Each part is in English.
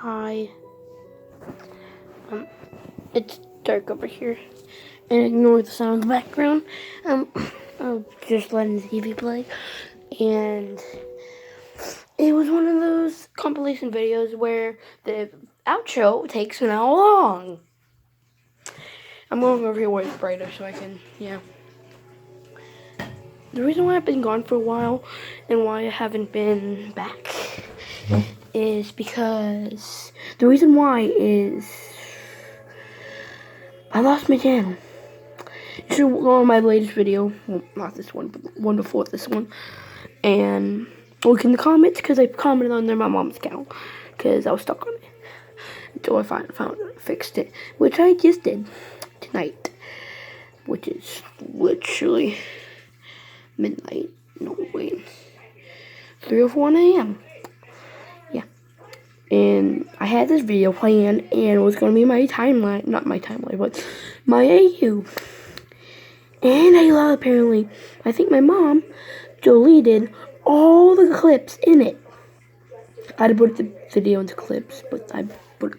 Hi. It's dark over here. And ignore the sound in the background. I'm just letting the TV play. And it was one of those compilation videos where the outro takes an hour long. I'm going over here where it's brighter so I can, The reason why I've been gone for a while and why I haven't been back is because the reason why is I lost my channel. You should go on my latest video, well, not this one, but the one before this one, and look in the comments because I commented on my mom's account because I was stuck on it until I fixed it, which I just did tonight, which is literally midnight. No, wait, 3 or 4 a.m. Yeah, and I had this video planned, and it was gonna be my timeline, not my timeline, but my AU. And apparently, I think my mom deleted all the clips in it. I had to put the video into clips, but I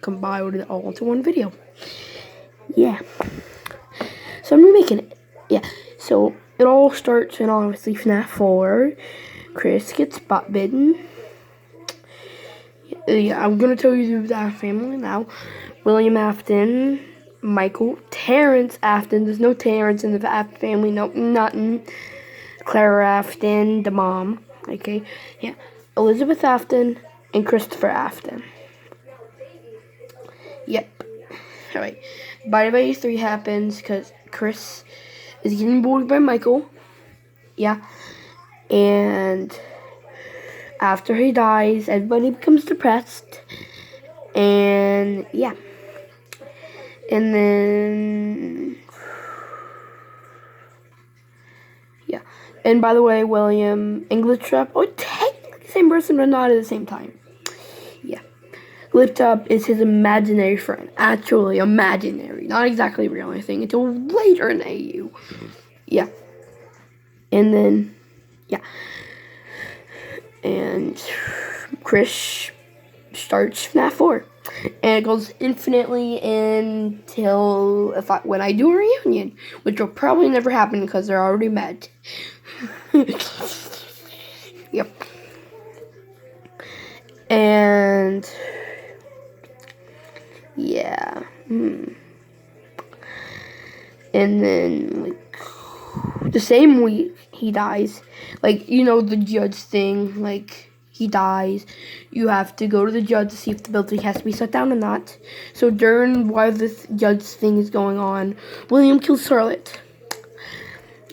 combined it all into one video. Yeah. So I'm remaking it. Yeah. So it all starts in obviously FNAF 4. Chris gets spot bitten. Yeah, I'm gonna tell you the family now. William Afton, Michael, Terrence Afton. There's no Terrence in the Afton family. Nope, nothing. Clara Afton, the mom. Okay, yeah. Elizabeth Afton and Christopher Afton. Yep. Alright. By the way, 3 happens because Chris is getting bullied by Michael. Yeah. And after he dies, everybody becomes depressed. And yeah. And then yeah. And by the way, William and Glitchup are technically the same person, but not at the same time. Yeah. Glitchup is his imaginary friend. Actually imaginary. Not exactly real or anything until later in AU. Yeah. And then yeah. And Chris starts FNAF 4. And it goes infinitely until when I do a reunion, which will probably never happen because they're already met. Yep. And yeah. And then like the same week he dies, like the judge thing, like he dies, you have to go to the judge to see if the building has to be shut down or not. So during while this judge thing is going on, William kills Charlotte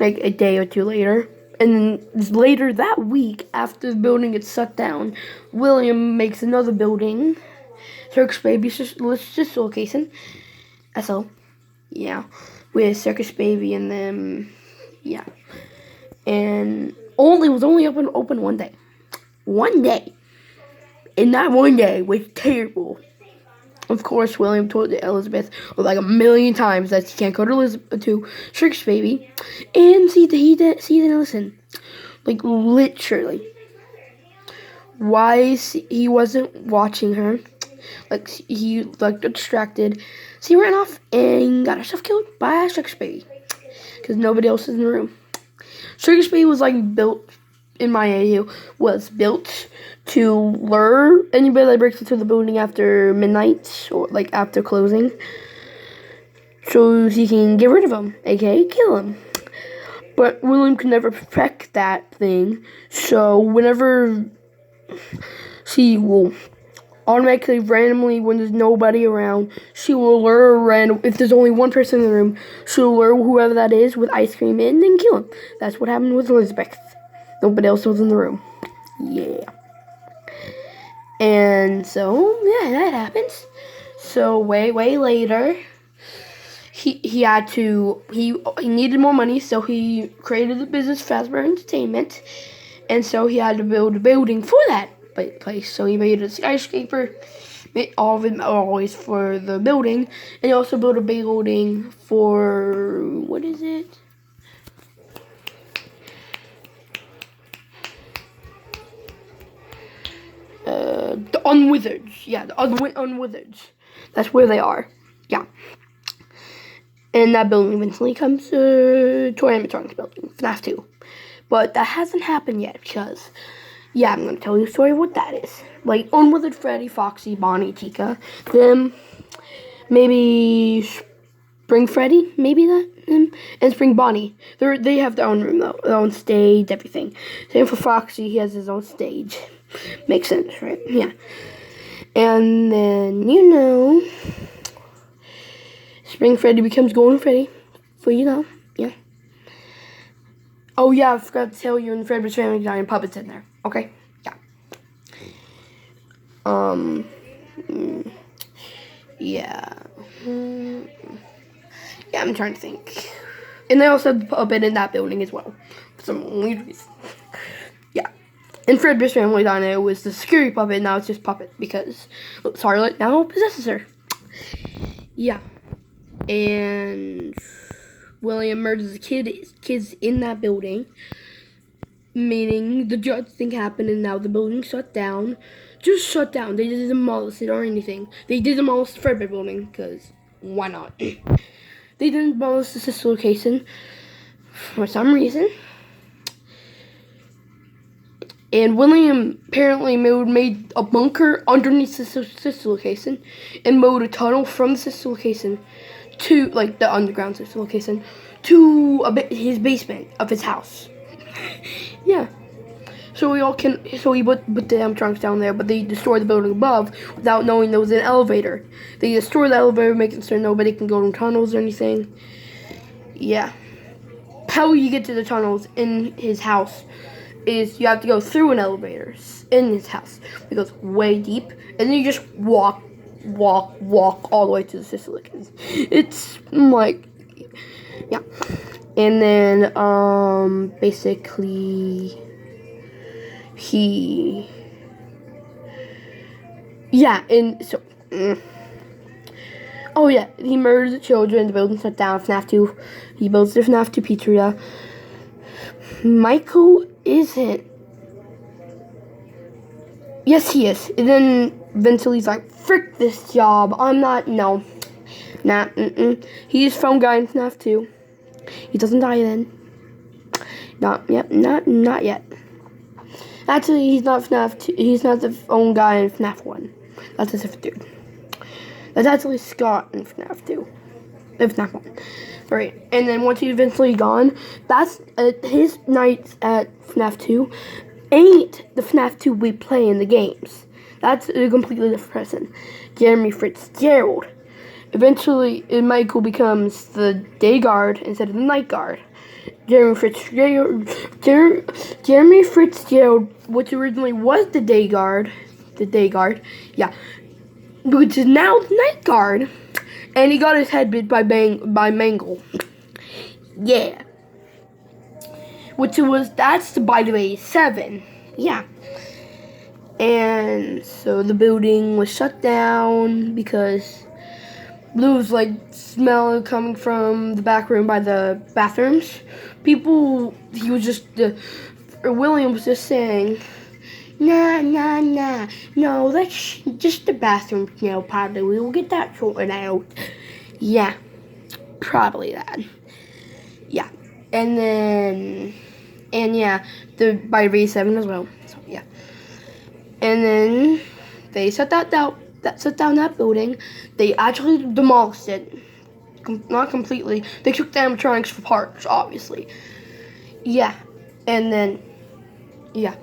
like a day or 2 later. And then later that week, after the building gets shut down, William makes another building, Circus Baby location, SO, yeah, with Circus Baby and them, yeah. And was only open one day. One day. And that one day was terrible. Of course, William told Elizabeth like 1,000,000 times that she can't go to Circus Baby, and see and listen. Like literally, why he wasn't watching her? Like he got distracted. She ran off and got herself killed by Circus Baby because nobody else is in the room. Circus Baby was like built in my AU was built to lure anybody that breaks into the building after midnight or like after closing, so he can get rid of them, aka kill him. But William could never perfect that thing, so whenever she will automatically randomly, when there's nobody around, she will lure random. If there's only one person in the room, she'll lure whoever that is with ice cream in and kill him. That's what happened with Elizabeth. Nobody else was in the room. Yeah. And so yeah, that happens. So way later, he needed more money, so he created the business Fazbear Entertainment, and so he had to build a building for that place. So he made a skyscraper, made all of it always for the building, and he also built a building for what is it? the Unwizards. Yeah, the Unwizards. That's where they are. Yeah. And that building eventually comes to Toy Animatronics building, FNAF 2. But that hasn't happened yet because, yeah, I'm going to tell you a story of what that is. Like, Unwithered Freddy, Foxy, Bonnie, Chica, them, maybe Spring Freddy, maybe that, and Spring Bonnie. They have their own room, though, their own stage, everything. Same for Foxy, he has his own stage. Makes sense, right? Yeah. And then, Spring Freddy becomes Golden Freddy. So, yeah. Oh, yeah, I forgot to tell you, in Fredbear's Family Giant puppets in there. Okay? Yeah. Yeah. Yeah, I'm trying to think. And they also have the puppet in that building as well. For some weird reason. Yeah. In Fredbear's Family Dino was the security puppet, now it's just puppet because Charlotte now possesses her. Yeah. And William murders the kids in that building, meaning the judge thing happened and now the building shut down. Just shut down. They didn't demolish it or anything. They did demolish the Fredbear building because why not? They didn't demolish the sister location for some reason. And William apparently made a bunker underneath the sister location and mowed a tunnel from the sister location to, like, the underground sister location to his basement of his house. Yeah. So he put the animatronics down there, but they destroyed the building above without knowing there was an elevator. They destroyed the elevator, making sure nobody can go in tunnels or anything. Yeah. How you get to the tunnels in his house is you have to go through an elevator in his house. It goes way deep, and then you just walk all the way to the sister location. It's like, yeah. And then, basically, oh yeah, he murders the children, the building shut down, FNAF 2, he builds the FNAF 2 pizzeria. Michael isn't. Yes, he is. And then eventually he's like, frick this job, I'm not, no. Nah, He's phone guy in FNAF 2. He doesn't die then. Not yet. Actually, he's not FNAF 2. He's not the phone guy in FNAF 1. That's a different dude. That's actually Scott in FNAF 2. FNAF 1. Alright, and then once he's eventually gone, that's his nights at FNAF 2 ain't the FNAF 2 we play in the games. That's a completely different person. Jeremy Fitzgerald. Eventually, Michael becomes the day guard instead of the night guard. Jeremy Fitzgerald, which originally was the day guard, yeah, which is now the night guard, and he got his head bit by Mangle. Yeah. That's by the way 7. Yeah. And so the building was shut down because there was like smell coming from the back room by the bathrooms. William was just saying, nah, no, that's just the bathroom smell, probably. We will get that sorted out. Yeah, probably that. Yeah, by V7 as well. So yeah, and then they shut down that building. They actually demolished it. Not completely. They took the animatronics for parts, obviously. Yeah, and then yeah.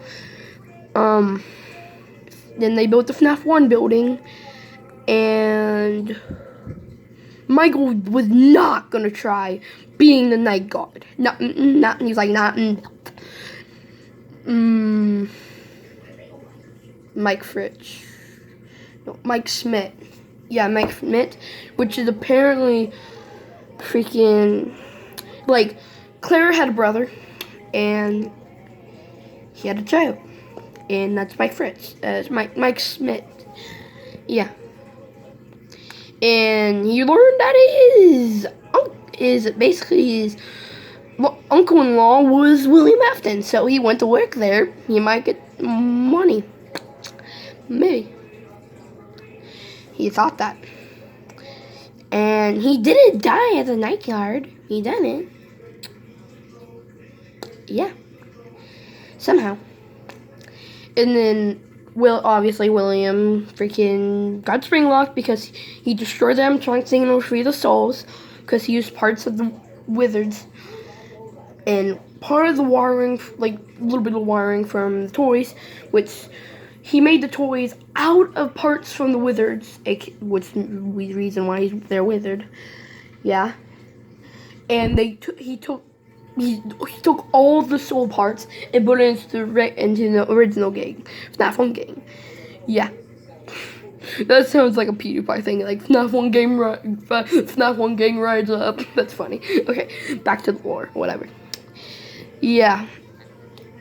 Then they built the FNAF 1 building, and Michael was not gonna try being the night guard. He's like, Mike Schmidt. Yeah, Mike Schmidt, which is apparently freaking, like, Claire had a brother, and he had a child, and that's Mike Schmidt. Yeah. And he learned that his uncle-in-law was William Afton, so he went to work there. He might get money. Maybe. He thought that. And he didn't die at the night guard. He didn't. Yeah. Somehow. And then, obviously William freaking got spring locked because he destroyed them trying to free the souls because he used parts of the wizards and part of the wiring, like a little bit of wiring from the toys, which he made the toys out of parts from the wizards, which is the reason why they're wizard. Yeah. And he took all the soul parts and put it into the original game, FNAF 1 game. Yeah. That sounds like a PewDiePie thing, like FNAF 1 game rides up. That's funny. Okay, back to the lore, whatever. Yeah.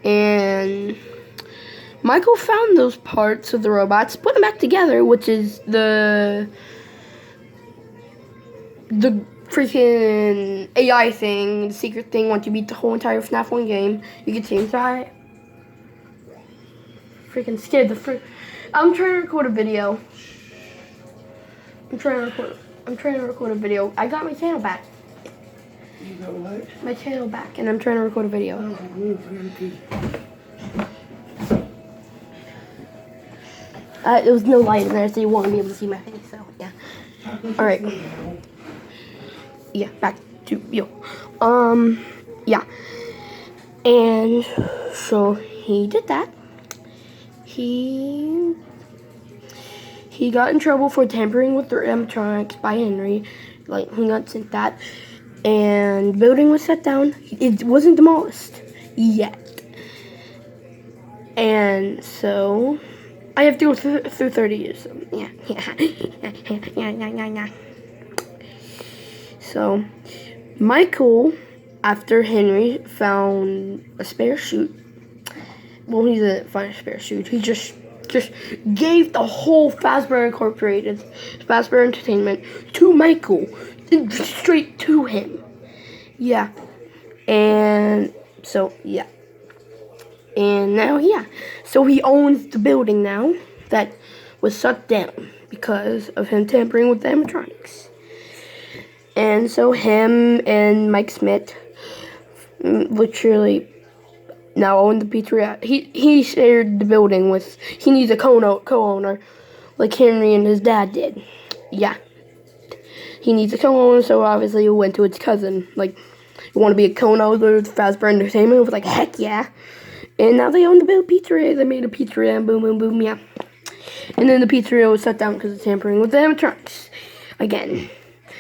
And Michael found those parts of the robots, put them back together, which is the freaking AI thing, the secret thing. Once you beat the whole entire FNAF 1 game, you can change that. Freaking scared the frick. I'm trying to record a video. I'm trying to record a video. I got my channel back. You got what? My channel back, and I'm trying to record a video. There was no light in there, so you won't be able to see my face. So yeah. All right. Yeah, back to you. Yeah. And so he did that. He got in trouble for tampering with the animatronics by Henry. Like, he got sent that. And the building was shut down. It wasn't demolished yet. And so I have to go through 30 years. So, yeah. So Michael, after Henry found a spare chute. Well, he didn't find a spare chute. He just gave the whole Fazbear Incorporated, Fazbear Entertainment, to Michael, straight to him. Yeah. And so, yeah. And now, yeah. So he owns the building now that was shut down because of him tampering with the animatronics. And so him and Mike Smith literally now own the pizzeria. He shared the building with, he needs a co-owner like Henry and his dad did. Yeah. He needs a co-owner, so obviously he went to his cousin. Like, you want to be a co-owner of Fazbear Entertainment? It was like, heck yeah. And now they own the pizzeria. They made a pizzeria and boom, boom, boom, yeah. And then the pizzeria was shut down because of tampering with the animatronics. Again.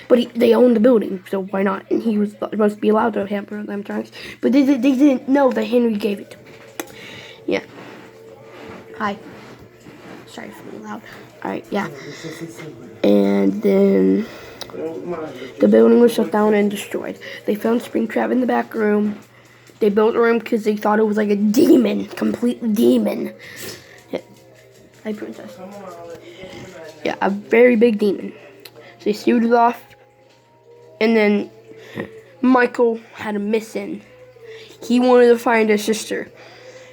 But they owned the building, so why not? And he was supposed to be allowed to tamper with animatronics. But they didn't know that Henry gave it to him. Yeah. Hi. Sorry for being loud. Alright, yeah. And then the building was shut down and destroyed. They found Springtrap in the back room. They built a room because they thought it was like a demon. Complete demon. Yeah. Hi, Princess. Yeah, a very big demon. So they sealed it off. And then Michael had a mission. He wanted to find his sister.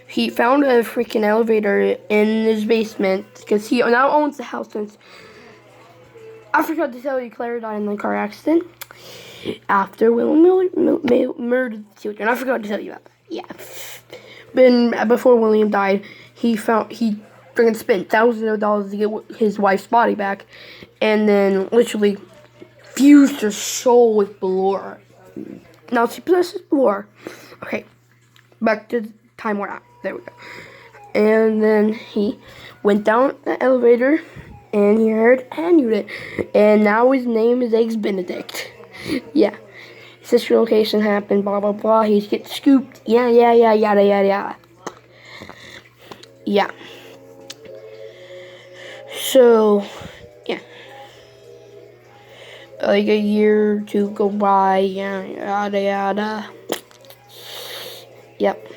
He found a freaking elevator in his basement because he now owns the house since. I forgot to tell you, Claire died in the car accident after William murdered the children. I forgot to tell you about that. Yeah. Before William died, he freaking spent thousands of dollars to get his wife's body back, and then literally fused her soul with Ballora. Now she possesses Ballora. Okay, back to the time we're at. There we go. And then he went down the elevator, and he heard Anne unit, and now his name is Eggs Benedict. Yeah. Sister location happened, blah, blah, blah. He gets scooped. Yeah, yada, yada. Yeah. So, yeah. Like a year or two go by, yada, yada. Yep.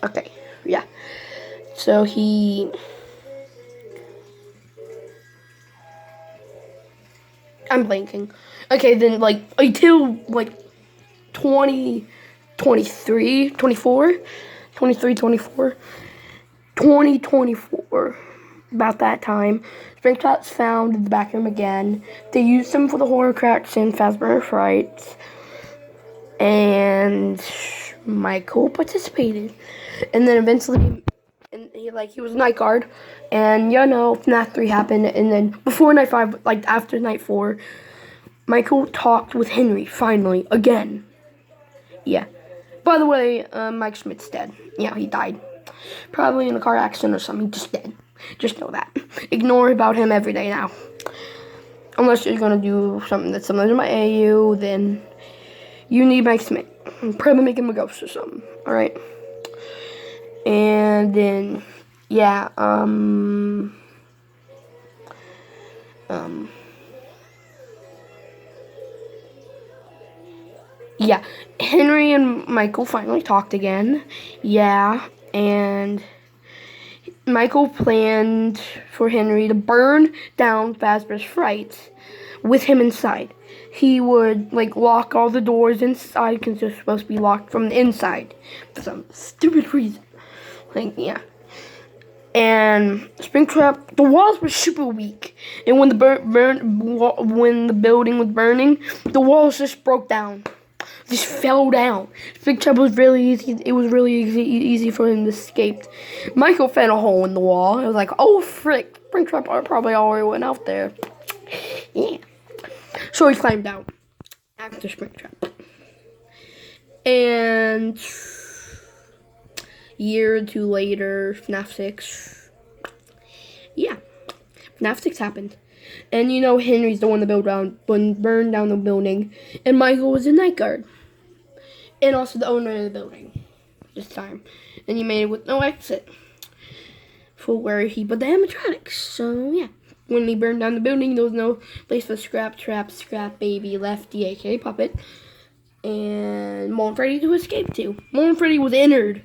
Okay, yeah. So I'm blanking. Okay, then, like, until, like, 24, 2024. About that time, Springtrap's found in the back room again. They used them for the Horcrux and Fazbear Frights. And Michael participated. And then eventually, he was night guard. And FNAF 3 happened. And then before night 5, after night 4, Michael talked with Henry, finally, again. Yeah. By the way, Mike Schmidt's dead. Yeah, he died. Probably in a car accident or something. Just dead. Just know that. Ignore about him every day now. Unless you're gonna do something that's similar to my AU, then you need Mike Schmidt. Probably make him a ghost or something. Alright? And then, yeah, yeah, Henry and Michael finally talked again. Yeah, and Michael planned for Henry to burn down Fazbear's Frights with him inside. He would, lock all the doors inside because they're supposed to be locked from the inside for some stupid reason. Yeah. And Springtrap, the walls were super weak, and when the building was burning, the walls just broke down. Just fell down. Springtrap was really easy. It was really easy for him to escape. Michael found a hole in the wall. It was like, oh frick, Springtrap probably already went out there. Yeah. So he climbed out after Springtrap. And year or two later, FNAF 6. Yeah, FNAF 6 happened. And Henry's the one that burned down the building. And Michael was the night guard. And also the owner of the building this time. And he made it with no exit for where he put the animatronics. So, yeah. When he burned down the building, there was no place for Scrap Trap, Scrap Baby, Lefty, aka Puppet, and Mole and Freddy to escape to. Mole and Freddy was entered.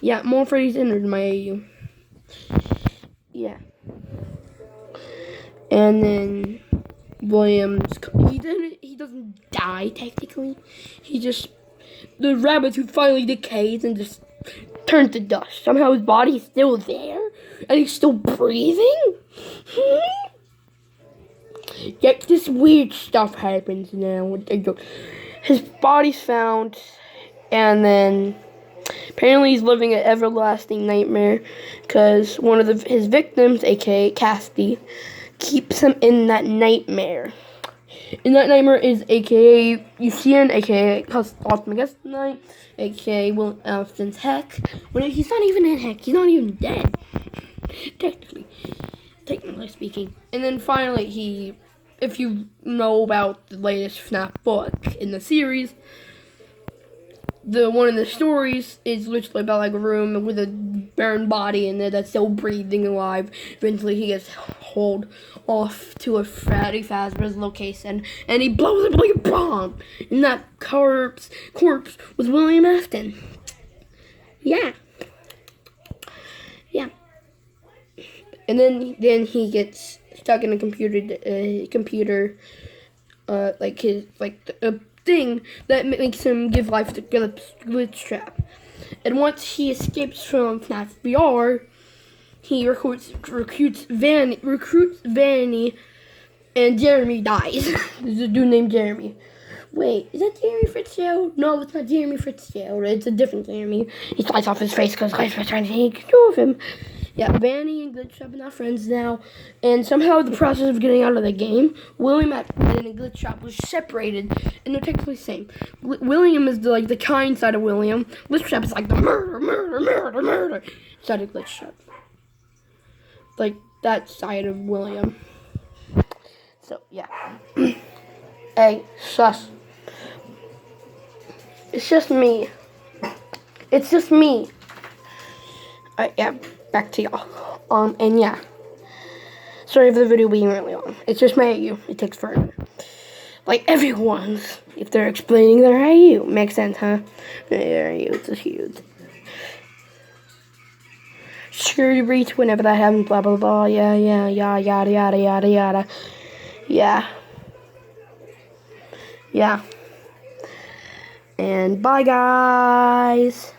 Yeah, Mole and Freddy's entered in my AU. Yeah. And then Williams, he doesn't die technically. The rabbit who finally decays and just turned to dust. Somehow his body's still there and he's still breathing. Yet this weird stuff happens now. His body's found, and then apparently he's living an everlasting nightmare because one of his victims, aka Cassidy, keeps him in that nightmare. And that nightmare is aka Lucian, aka Ultimate Guest Night, aka Will Alston's Heck. When he's not even in Heck, he's not even dead. Technically speaking. And then finally if you know about the latest FNAF book in the series, one of the stories is literally about a room with a burned body in there that's still breathing alive. Eventually he gets hauled off to a Freddy Fazbear's location and he blows up like a bomb. And that corpse was William Afton. Yeah. Yeah. And then he gets stuck in a computer, a thing that makes him give life to Glitch Trap. And once he escapes from FNAF VR, he recruits Vanny, and Jeremy dies. There's a dude named Jeremy. Wait, is that Jeremy Fitzgerald? No, it's not Jeremy Fitzgerald. It's a different Jeremy. He slides off his face because Glitch was trying to take control of him. Yeah, Vanny and Glitch Trap are not friends now, and somehow the process of getting out of the game, William and Glitch Trap was separated, and they're technically the same. William is the kind side of William. Glitch Trap is the murder side of Glitch Trap. That side of William. So, yeah. Hey, sus. It's just me. Yeah. Back to y'all. And yeah. Sorry for the video being really long. It's just my AU. It takes forever. Like everyone's. If they're explaining their AU. Makes sense, huh? Their AU is huge. Security breach whenever that happens. Blah, blah, blah. Yeah, yada, yada, yada. Yeah. Yeah. And bye, guys.